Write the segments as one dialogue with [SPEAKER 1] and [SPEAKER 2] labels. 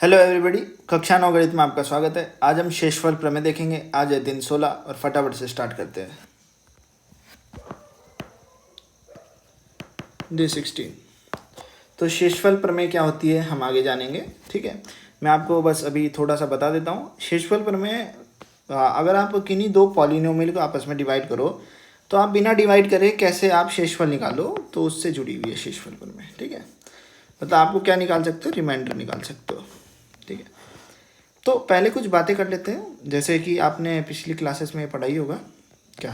[SPEAKER 1] Hello everybody, कक्षा 9 गणित में आपका स्वागत है। आज हम शेषफल प्रमेय देखेंगे। आज है दिन 16 और फटाफट से स्टार्ट करते हैं। डे 16। तो शेषफल प्रमेय क्या होती है हम आगे जानेंगे, ठीक है। मैं आपको बस अभी थोड़ा सा बता देता हूँ। शेषफल प्रमेय, अगर आप किन्हीं दो पॉलिनोमियल को आपस में डिवाइड करो तो आप बिना डिवाइड करे कैसे आप शेषफल निकालो, तो उससे जुड़ी हुई है शेषफल प्रमेय, ठीक है। मतलब आपको क्या निकाल सकते हो, रिमाइंडर निकाल सकते हो, ठीक है। तो पहले कुछ बातें कर लेते हैं। जैसे कि आपने पिछली क्लासेस में पढ़ाई होगा क्या,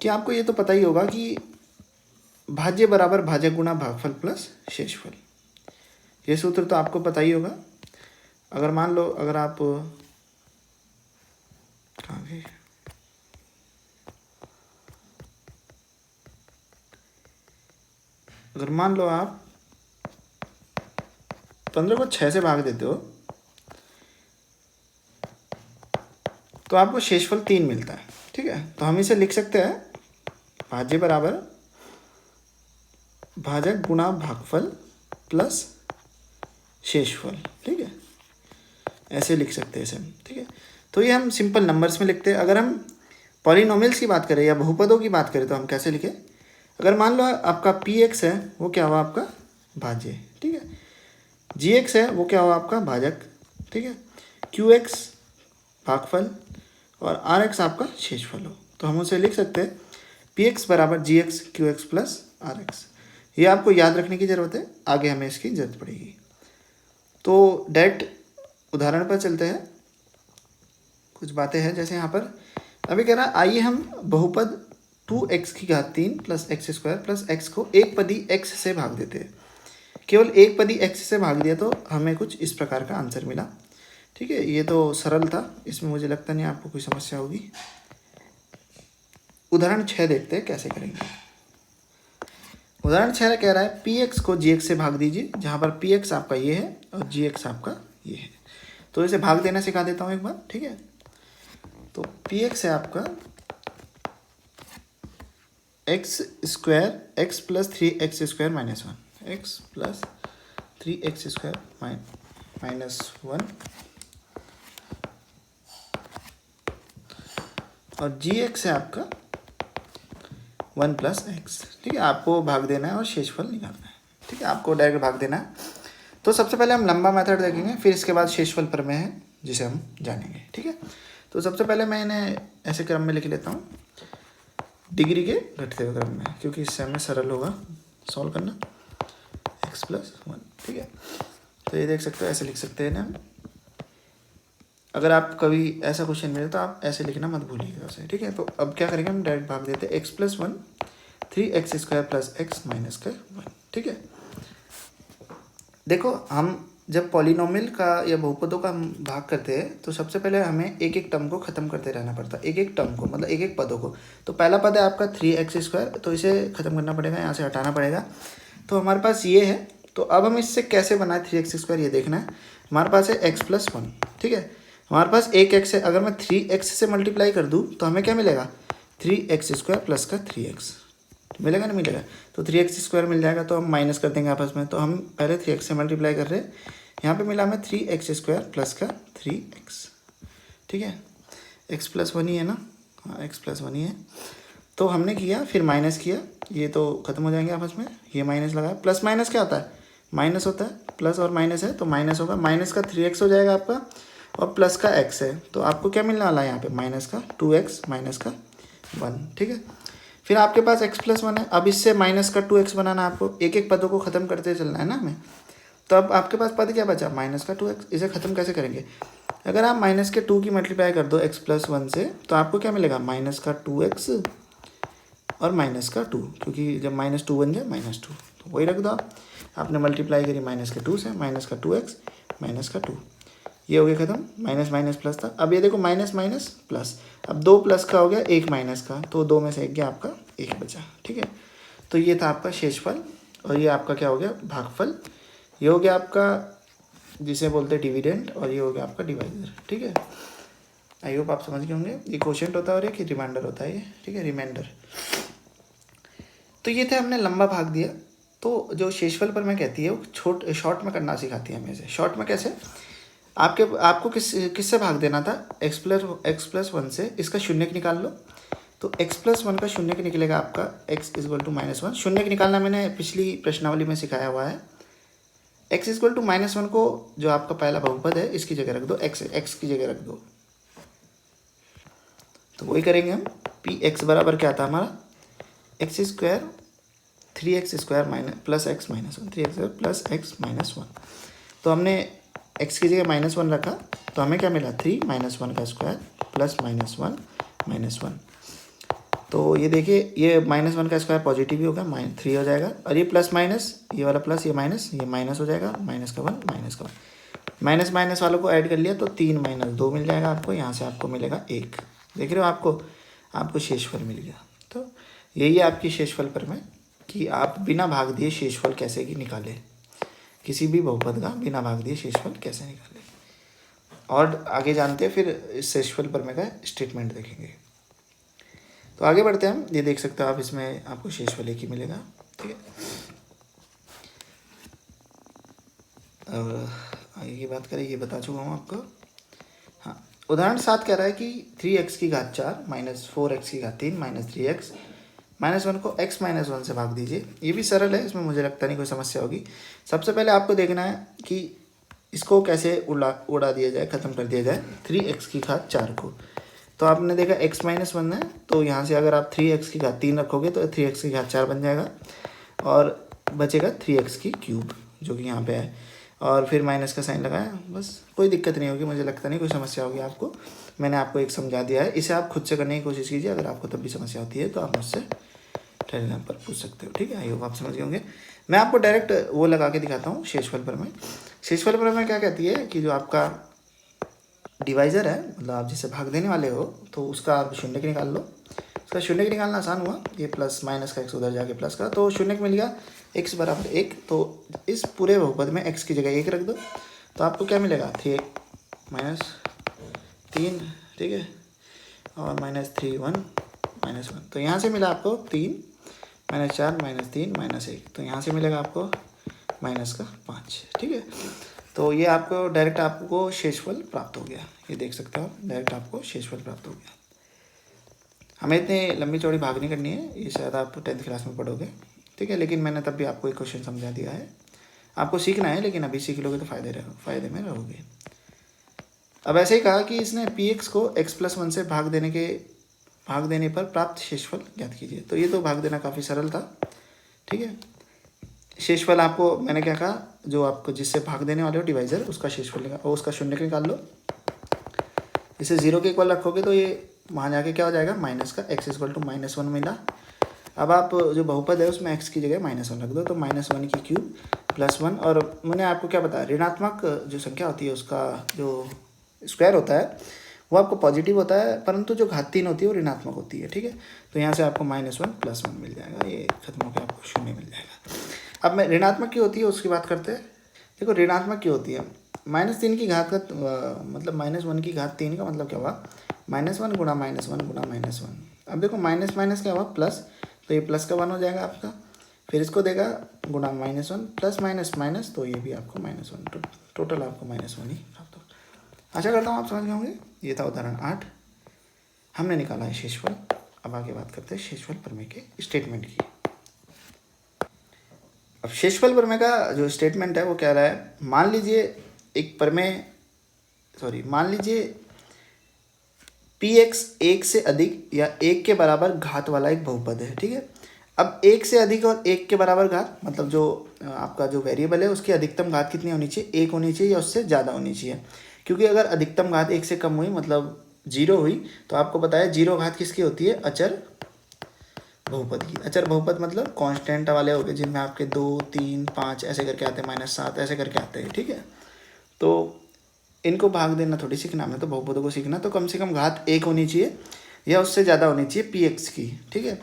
[SPEAKER 1] कि आपको ये तो पता ही होगा कि भाज्य बराबर भाजक गुणा भागफल प्लस शेषफल। ये सूत्र तो आपको पता ही होगा। अगर मान लो, अगर आप कहाँ गए, अगर मान लो आप 15 को 6 से भाग देते हो तो आपको शेषफल 3 मिलता है, ठीक है। तो हम इसे लिख सकते हैं भाज्य बराबर भाजक गुणा भागफल प्लस शेषफल, ठीक है। ऐसे लिख सकते हैं इसे हम, ठीक है। तो ये हम सिंपल नंबर्स में लिखते हैं। अगर हम पॉलिनोमियल्स की बात करें या बहुपदों की बात करें तो हम कैसे लिखें। अगर मान लो आपका पी एक्स है वो क्या हुआ आपका भाज्य, ठीक है। जी एक्स है वो क्या हुआ आपका भाजक, ठीक है। क्यू एक्स भागफल और आर एक्स आपका शेषफल हो, तो हम उसे लिख सकते हैं पी एक्स बराबर G X Q X plus R X. ये आपको याद रखने की ज़रूरत है, आगे हमें इसकी ज़रूरत पड़ेगी। तो डायरेक्ट उदाहरण पर चलते हैं। कुछ बातें हैं जैसे यहाँ पर अभी कह रहा है, आइए हम बहुपद 2x की घात 3 plus x square plus x को एक पदी x से भाग देते हैं। केवल एक पदी x से भाग दिया तो हमें कुछ इस प्रकार का आंसर मिला, ठीक है। ये तो सरल था, इसमें मुझे लगता नहीं आपको कोई समस्या होगी। उदाहरण 6 देखते हैं कैसे करेंगे। उदाहरण 6 कह रहा है पी एक्स को जी एक्स से भाग दीजिए, जहाँ पर पी एक्स आपका ये है और जी एक्स आपका ये है। तो इसे भाग देना सिखा देता हूँ एक बार, ठीक है। तो पी एक्स है आपका x square x plus 3x square minus 1, x plus 3x square minus 1, और जी एक्स है आपका 1 प्लस एक्स, ठीक है। आपको भाग देना है और शेषफल निकालना है, ठीक है। आपको डायरेक्ट भाग देना है। तो सबसे पहले हम लंबा मेथड देखेंगे, फिर इसके बाद शेषफल प्रमेय है जिसे हम जानेंगे, ठीक है। तो सबसे पहले मैं इन्हें ऐसे क्रम में लिख लेता हूँ, डिग्री के घटते हुए क्रम में, क्योंकि इससे हमें सरल होगा सॉल्व करना। एक्स प्लस 1, ठीक है। तो ये देख सकते हो, ऐसे लिख सकते हैं ना। अगर आप कभी ऐसा क्वेश्चन मिले तो आप ऐसे लिखना मत भूलिएगा उसे, ठीक है। तो अब क्या करेंगे, हम डायरेक्ट भाग देते हैं x plus 1 3x square plus x minus का 1, ठीक है। देखो, हम जब पॉलिनोमियल का या बहुपदों का हम भाग करते हैं तो सबसे पहले हमें एक एक टर्म को ख़त्म करते रहना पड़ता है, एक एक टर्म को, मतलब एक एक पदों को। तो पहला पद है आपका 3x स्क्वायर, तो इसे ख़त्म करना पड़ेगा, यहाँ से हटाना पड़ेगा। तो हमारे पास ये है। तो अब हम इससे कैसे बनाए 3x स्क्वायर, ये देखना है। हमारे पास है x प्लस 1, ठीक है। हमारे पास एक x है, अगर मैं 3x से मल्टीप्लाई कर दूँ तो हमें क्या मिलेगा, 3x स्क्वायर प्लस का 3x मिलेगा ना, मिलेगा। तो 3x स्क्वायर मिल जाएगा, तो हम माइनस कर देंगे आपस में। तो हम पहले 3x से मल्टीप्लाई कर रहे हैं, यहाँ पे मिला हमें 3x स्क्वायर प्लस का 3x, ठीक है। x प्लस 1 ही है ना, हाँ x प्लस 1 ही है। तो हमने किया, फिर माइनस किया, ये तो ख़त्म हो जाएंगे आपस में। ये माइनस लगाया, प्लस माइनस क्या होता है, माइनस होता है। प्लस और माइनस है तो माइनस होगा, माइनस का 3x हो जाएगा आपका, और प्लस का x है। तो आपको क्या मिलने वाला है यहाँ पे, माइनस का 2x माइनस का 1, ठीक है। फिर आपके पास x प्लस 1 है, अब इससे माइनस का 2x बनाना है आपको, एक एक पदों को ख़त्म करते चलना है ना हमें। तो अब आपके पास पद क्या बचा, माइनस का 2x। इसे ख़त्म कैसे करेंगे, अगर आप माइनस के 2 की मल्टीप्लाई कर दो x प्लस 1 से, तो आपको क्या मिलेगा, माइनस का 2x और माइनस का 2, क्योंकि जब माइनस 2 बन जाए माइनस 2, तो वही रख दो आप। आपने मल्टीप्लाई करी माइनस के 2 से, माइनस का 2x माइनस का 2, ये हो गया ख़त्म। माइनस माइनस प्लस था, अब ये देखो माइनस माइनस प्लस, अब 2 प्लस का हो गया 1 माइनस का, तो 2 में से 1 गया आपका 1 बचा, ठीक है। तो ये था आपका शेषफल, और ये आपका क्या हो गया, भागफल। ये हो गया आपका जिसे बोलते हैं डिविडेंड, और ये हो गया आपका डिवाइजर, ठीक है। आई होप आप समझ गए होंगे। ये क्वोशिएंट होता है और एक रिमाइंडर होता है ये, ठीक है, रिमाइंडर। तो ये थे, हमने लंबा भाग दिया। तो जो शेषफल पर मैं कहती है वो शॉर्ट में करना सिखाती है हमें से। शॉर्ट में कैसे, आपको किससे भाग देना था, x+1 से इसका शून्य निकाल लो। तो x+1 का शून्य निकलेगा आपका x = -1। शून्य निकालना मैंने पिछली प्रश्नावली में सिखाया हुआ है। x = -1 को जो आपका पहला बहुपद है इसकी जगह रख दो, x की जगह रख दो। तो वही करेंगे हम। px बराबर क्या था हमारा, x² 3x² plus x -1, 3x² plus x -1। तो हमने x की जगह -1 रखा तो हमें क्या मिला, 3 -1 का स्क्वायर प्लस -1 -1। तो ये देखिए, ये -1 का स्क्वायर पॉजिटिव ही होगा, -3 हो जाएगा। और ये प्लस माइनस, ये वाला प्लस, ये माइनस हो जाएगा, -1 माइनस माइनस वालों को ऐड कर लिया तो 3 - 2 मिल जाएगा आपको। यहाँ से आपको मिलेगा 1। देख रहे हो, आपको शेषफल मिल गया। तो यही है आपकी शेषफल प्रमेय कि आप बिना भाग दिए शेषफल कैसे की निकालें, किसी भी बहुपद का बिना भाग दिए शेषफल कैसे निकालें। और आगे जानते हैं फिर इस शेषफल प्रमेय का स्टेटमेंट देखेंगे। तो आगे बढ़ते हैं हम। ये देख सकते हो आप, इसमें आपको शेषफल एक ही मिलेगा, ठीक है। और आगे की बात करें, ये बता चुका हूँ आपको। हाँ, उदाहरण 7 कह रहा है कि 3x की घात 4 -4x की घात 3 -3x -1 को x -1 से भाग दीजिए। ये भी सरल है, इसमें मुझे लगता नहीं कोई समस्या होगी। सबसे पहले आपको देखना है कि इसको कैसे उड़ा दिया जाए, ख़त्म कर दिया जाए 3x की घात 4 को। तो आपने देखा x -1 है, तो यहाँ से अगर आप 3x की घात 3 रखोगे तो 3x की घात 4 बन जाएगा और बचेगा 3x की क्यूब जो कि यहाँ पे है। और फिर माइनस का साइन लगाया, बस कोई दिक्कत नहीं होगी, मुझे लगता नहीं कोई समस्या होगी आपको। मैंने आपको एक समझा दिया है, इसे आप खुद से करने की कोशिश कीजिए। अगर आपको तब भी समस्या होती है तो आप मुझसे टेलीग्राम पर पूछ सकते हो, ठीक है। आई होप आप समझ गए होंगे। मैं आपको डायरेक्ट वो लगा के दिखाता हूँ शेषफल प्रमेय। शेषफल प्रमेय क्या कहती है कि जो आपका डिवाइज़र है, मतलब आप जिसे भाग देने वाले हो, तो उसका आप शून्य निकाल लो। उसका शून्य निकालना आसान हुआ, ये प्लस माइनस का x उधर जाके प्लस का, तो शून्य मिल गया x बराबर 1। तो इस पूरे बहुपद में x की जगह 1 रख दो तो आपको क्या मिलेगा, 3 -3, ठीक है, और -3 1 -1। तो यहाँ से मिला आपको 3 -4 -3 -1, तो यहाँ से मिलेगा आपको -5, ठीक है। तो ये आपको डायरेक्ट आपको शेषफल प्राप्त हो गया। ये देख सकते हो, डायरेक्ट आपको शेषफल प्राप्त हो गया। हमें इतनी लंबी चौड़ी भाग नहीं करनी है, ये शायद आप 10th क्लास में पढ़ोगे, ठीक है। लेकिन मैंने तब भी आपको एक क्वेश्चन समझा दिया है। आपको सीखना है, लेकिन अभी सीख लोगे तो फ़ायदे में रहोगे। अब ऐसे ही कहा कि इसने px को x+1 से भाग देने पर प्राप्त शेषफल ज्ञात कीजिए। तो ये तो भाग देना काफ़ी सरल था, ठीक है। शेषफल आपको मैंने क्या कहा, जो आपको जिससे भाग देने वाले हो डिवाइज़र, उसका शेषफल उसका शून्य निकाल लो। इसे 0 के इक्वल रखोगे तो ये वहाँ जाके क्या हो जाएगा, माइनस का x = -1 मिला। अब आप जो बहुपद है उसमें x की जगह -1 रख दो, तो -1 की क्यूब +1। और मैंने आपको क्या बताया, ऋणात्मक जो संख्या होती है उसका जो स्क्वायर होता है वो आपको पॉजिटिव होता है, परंतु जो घात 3 होती है वो ऋणात्मक होती है, ठीक है। तो यहाँ से आपको -1 +1 मिल जाएगा, ये खत्म होकर आपको शून्य मिल जाएगा। अब मैं ऋणात्मक क्यों होती है उसकी बात करते हैं। देखो, ऋणात्मक क्यों होती है, -3 की घात का मतलब -1 की घात 3 का मतलब क्या हुआ, -1 गुणा -1 गुणा -1। अब देखो माइनस माइनस क्या हुआ, प्लस, तो ये प्लस का 1 हो जाएगा आपका। फिर इसको देगा गुणा -1 प्लस माइनस माइनस, तो ये भी आपको -1, टोटल आपको -1 ही प्राप्त हो। आशा करता हूँ आप समझ गए होंगे। ये था उदाहरण 8, हमने निकाला है शेषफल। अब आगे बात करते हैं शेषफल प्रमेय के स्टेटमेंट की। अब शेषफल प्रमेय का जो स्टेटमेंट है वो कह रहा है, मान लीजिए px 1 से अधिक या 1 के बराबर घात वाला एक बहुपद है, ठीक है। अब 1 से अधिक और 1 के बराबर घात मतलब जो आपका जो वेरिएबल है उसकी अधिकतम घात कितनी होनी चाहिए, 1 होनी चाहिए या उससे ज़्यादा होनी चाहिए। क्योंकि अगर अधिकतम घात 1 से कम हुई मतलब 0 हुई, तो आपको बताया 0 घात किसकी होती है, अचर बहुपद की। अचर बहुपद मतलब कांस्टेंट वाले हो गए, जिनमें आपके 2 3 5 ऐसे करके आते हैं, -7 ऐसे करके आते हैं, ठीक है। तो इनको भाग देना थोड़ी सीखना, हमें तो बहुपदों को सीखना। तो कम से कम घात 1 होनी चाहिए या उससे ज़्यादा होनी चाहिए px की, ठीक है।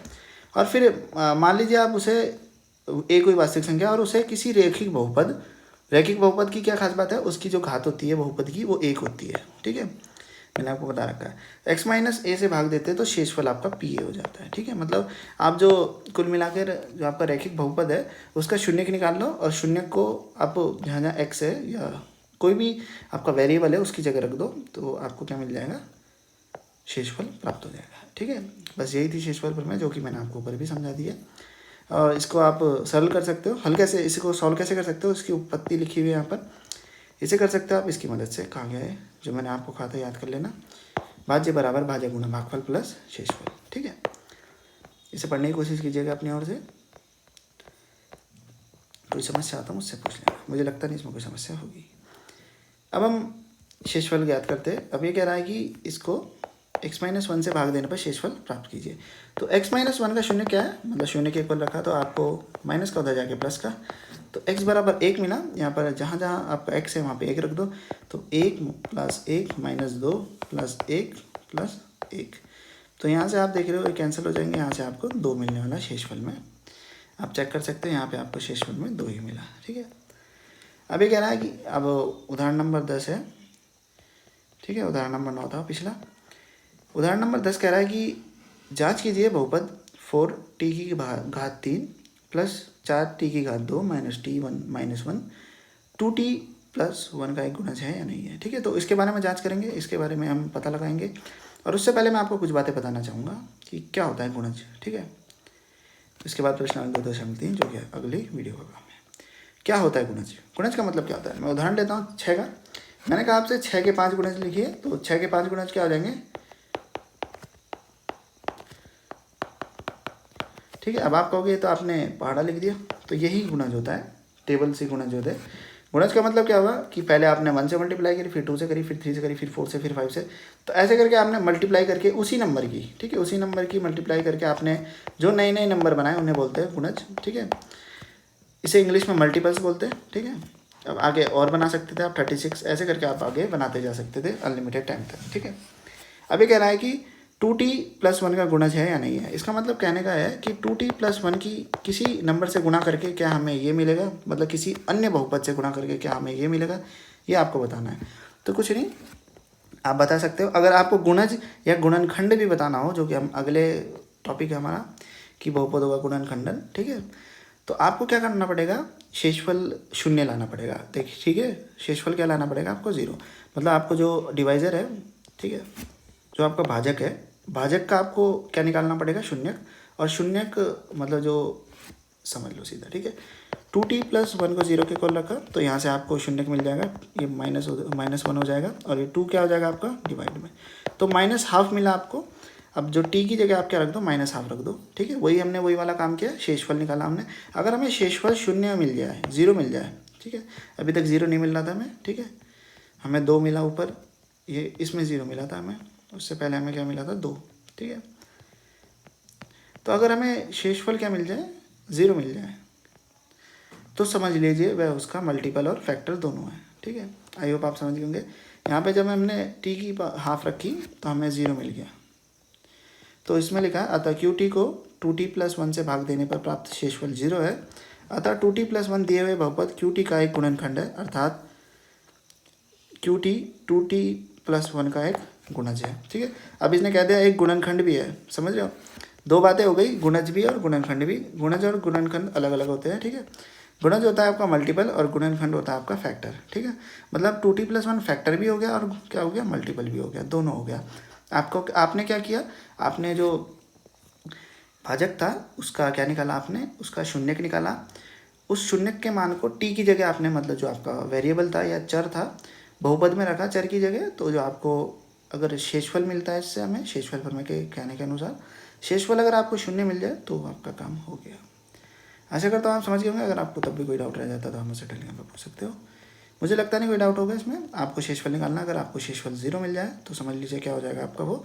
[SPEAKER 1] और फिर मान लीजिए आप उसे एक कोई वास्तविक संख्या और उसे किसी रैखिक बहुपद की क्या खास बात है, उसकी जो घात होती है बहुपद की वो 1 होती है, ठीक है। मैंने आपको बता रखा है। x माइनस ए से भाग देते हैं तो शेषफल आपका पी ए हो जाता है, ठीक है। मतलब आप जो कुल मिलाकर जो आपका रैखिक बहुपद है उसका शून्य निकाल लो और शून्य को आप जहाँ जहाँ x है या कोई भी आपका वेरिएबल है उसकी जगह रख दो तो आपको क्या मिल जाएगा, शेषफल प्राप्त हो जाएगा, ठीक है। बस यही थी शेषफल प्रमेय जो कि मैंने आपको ऊपर भी समझा दिया। और इसको आप सरल कर सकते हो, हल कैसे, इसको सॉल्व कैसे कर सकते हो, इसकी उत्पत्ति लिखी हुई है यहाँ पर, इसे कर सकते हो आप इसकी मदद से। कहाँ गया है जो मैंने आपको कहा था, याद कर लेना, भाज्य बराबर भाज्य गुणा भागफल प्लस शेषफल, ठीक है। इसे पढ़ने की कोशिश कीजिएगा अपनी ओर से। कोई समस्या आता मुझसे पूछ लेना, मुझे लगता नहीं इसमें कोई समस्या होगी। अब हम शेषफल ज्ञात करते हैं। अब ये कह रहा है कि इसको x-1 से भाग देने पर शेषफल प्राप्त कीजिए। तो x-1 का शून्य क्या है, मतलब शून्य के इक्वल रखा तो आपको माइनस का उधर जाके प्लस का, तो x बराबर 1 मिला। यहाँ पर जहाँ जहाँ आपका x है वहाँ पे 1 रख दो, तो 1 + 1 - 2 + 1 + 1। तो यहाँ से आप देख रहे हो ये कैंसिल हो जाएंगे, यहाँ से आपको 2 मिलने वाला शेषफल में। आप चेक कर सकते हैं यहाँ पे आपको शेषफल में 2 ही मिला, ठीक है। अब ये कह रहा है कि अब उदाहरण नंबर 10 है, ठीक है। उदाहरण नंबर 9 था पिछला। उदाहरण नंबर 10 कह रहा है कि जांच कीजिए बहुपद 4t की घात 3 + 4t की घात 2 - t1 - 1 2t + 1 का एक गुणज है या नहीं है, ठीक है। तो इसके बारे में जांच करेंगे, इसके बारे में हम पता लगाएंगे। और उससे पहले मैं आपको कुछ बातें बताना चाहूँगा कि क्या होता है गुणज, ठीक है। इसके बाद प्रश्न 2.3 जो कि अगली वीडियो का काम है। क्या होता है गुणज, गुणज का मतलब क्या होता है। मैं उदाहरण लेता हूँ 6 का। मैंने कहा आपसे 6 के 5 गुणज लिखिए, तो 6 के 5 गुणज क्या हो जाएंगे, ठीक है। अब आप कहोगे तो आपने पहाड़ा लिख दिया, तो यही गुणज होता है, टेबल से गुणज होते हैं। गुणज का मतलब क्या होगा कि पहले आपने 1 से मल्टीप्लाई करी, फिर 2 से करी, फिर 3 से करी, फिर 4 से, फिर 5 से, तो ऐसे करके आपने मल्टीप्लाई करके उसी नंबर की, ठीक है, उसी नंबर की मल्टीप्लाई करके आपने जो नए नए नंबर बनाए उन्हें बोलते हैं गुणज, ठीक है। इसे इंग्लिश में मल्टीपल्स बोलते हैं, ठीक है। अब आगे और बना सकते थे आप 36, ऐसे करके आप आगे बनाते जा सकते थे अनलिमिटेड टाइम तक, ठीक है। अब ये कह रहा है कि 2t + 1 का गुणज है या नहीं है। इसका मतलब कहने का है कि 2t + 1 की किसी नंबर से गुणा करके क्या हमें ये मिलेगा, मतलब किसी अन्य बहुपद से गुणा करके क्या हमें ये मिलेगा, ये आपको बताना है। तो कुछ नहीं, आप बता सकते हो। अगर आपको गुणज या गुणनखंड भी बताना हो, जो कि हम अगले टॉपिक है हमारा कि बहुपदों का गुणनखंडन, ठीक है, तो आपको क्या करना पड़ेगा, शेषफल शून्य लाना पड़ेगा। देखिए, ठीक है, शेषफल क्या लाना पड़ेगा आपको, 0। मतलब आपको जो डिवाइज़र है, ठीक है, जो आपका भाजक है, भाजक का आपको क्या निकालना पड़ेगा, शून्यक। और शून्यक मतलब जो समझ लो सीधा, ठीक है। 2t + 1 को 0 के इक्वल रखा तो यहाँ से आपको शून्यक मिल जाएगा, ये -1 हो जाएगा, और ये 2 क्या हो जाएगा आपका डिवाइड में, तो -½ मिला आपको। अब जो t की जगह आप क्या रख दो, -½ रख दो, ठीक है। वही हमने वही वाला काम किया, शेषफल निकाला हमने। अगर हमें शेषफल शून्य मिल जाए, 0 मिल जाए, ठीक है, अभी तक 0 नहीं मिल रहा था हमें, ठीक है, हमें 2 मिला ऊपर, ये इसमें 0 मिला था हमें, उससे पहले हमें क्या मिला था, 2, ठीक है। तो अगर हमें शेषफल क्या मिल जाए, 0 मिल जाए, तो समझ लीजिए वह उसका मल्टीपल और फैक्टर दोनों है, ठीक है। आई होप आप समझ गए होंगे। यहाँ पे जब हमने t की ½ रखी तो हमें 0 मिल गया, तो इसमें लिखा है अतः QT को 2t + 1 से भाग देने पर प्राप्त शेषफल 0 है। अतः 2t + 1 दिए हुए बहुपद QT का एक गुणनखंड है, अर्थात QT 2t + 1 का एक गुणज है, ठीक है। अब इसने कह दिया एक गुणनखंड भी है, समझ रहे हो, 2 बातें हो गई, गुणज भी और गुणनखंड भी। गुणज और गुणनखंड अलग अलग होते हैं, ठीक है। गुणज होता है आपका मल्टीपल और गुणनखंड होता है आपका फैक्टर, ठीक है। मतलब 2t + 1 फैक्टर भी हो गया और क्या हो गया, मल्टीपल भी हो गया, दोनों हो गया। आपने क्या किया, आपने जो भाजक था उसका क्या निकाला, आपने उसका शून्यक निकाला। उस शून्यक के मान को t की जगह आपने, मतलब जो आपका वेरिएबल था या चर था, बहुपद में रखा चर की जगह। तो जो आपको अगर शेषफल मिलता है इससे, हमें शेषफल प्रमेय के कहने के अनुसार शेषफल अगर आपको शून्य मिल जाए तो आपका काम हो गया। आशा करता हूँ आप समझ गए होंगे। अगर आपको तब भी कोई डाउट रह जाता तो हम मुझसे टेलीग्राम पर पूछ सकते हो। मुझे लगता नहीं कोई डाउट होगा इसमें। आपको शेषफल निकालना, अगर आपको शेषफल 0 मिल जाए तो समझ लीजिए क्या हो जाएगा आपका, वो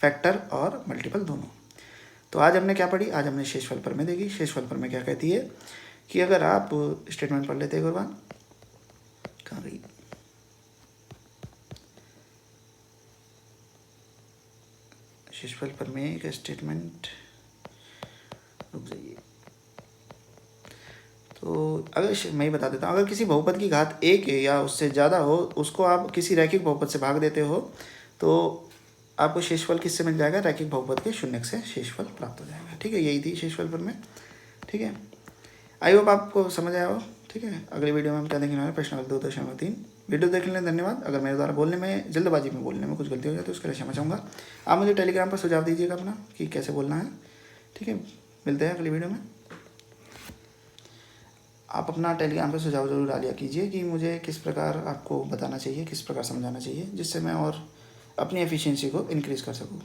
[SPEAKER 1] फैक्टर और मल्टीपल दोनों। तो आज हमने क्या पढ़ी, आज हमने शेषफल प्रमेय देखी। शेषफल प्रमेय क्या कहती है कि अगर आप स्टेटमेंट पढ़ लेते एक बार, कहाँ गई, शेषफल प्रमेय का स्टेटमेंट, रुक जाइए। तो अगर मैं ही बता देता हूँ, अगर किसी बहुपद की घात 1 या उससे ज़्यादा हो, उसको आप किसी रैखिक बहुपद से भाग देते हो तो आपको शेषफल किससे मिल जाएगा, रैखिक बहुपद के शून्य से शेषफल प्राप्त हो जाएगा। ठीक है, यही थी शेषफल पर में। ठीक है, आई होप आपको समझ आया हो। ठीक है, अगली वीडियो में हम क्या देखेंगे हमारे प्रश्न नंबर 2.3। वीडियो देखने के लिए धन्यवाद। अगर मेरे द्वारा बोलने में जल्दबाजी में बोलने में कुछ गलती हो जाए तो उसके लिए क्षमा चाहूँगा। आप मुझे टेलीग्राम पर सुझाव दीजिएगा अपना कि कैसे बोलना है। ठीक है, मिलते हैं अगली वीडियो में। आप अपना टेलीग्राम पर सुझाव जरूर डालिया कीजिए कि मुझे किस प्रकार आपको बताना चाहिए, किस प्रकार समझाना चाहिए, जिससे मैं और अपनी एफिशिएंसी को इंक्रीज़ कर सकूँ।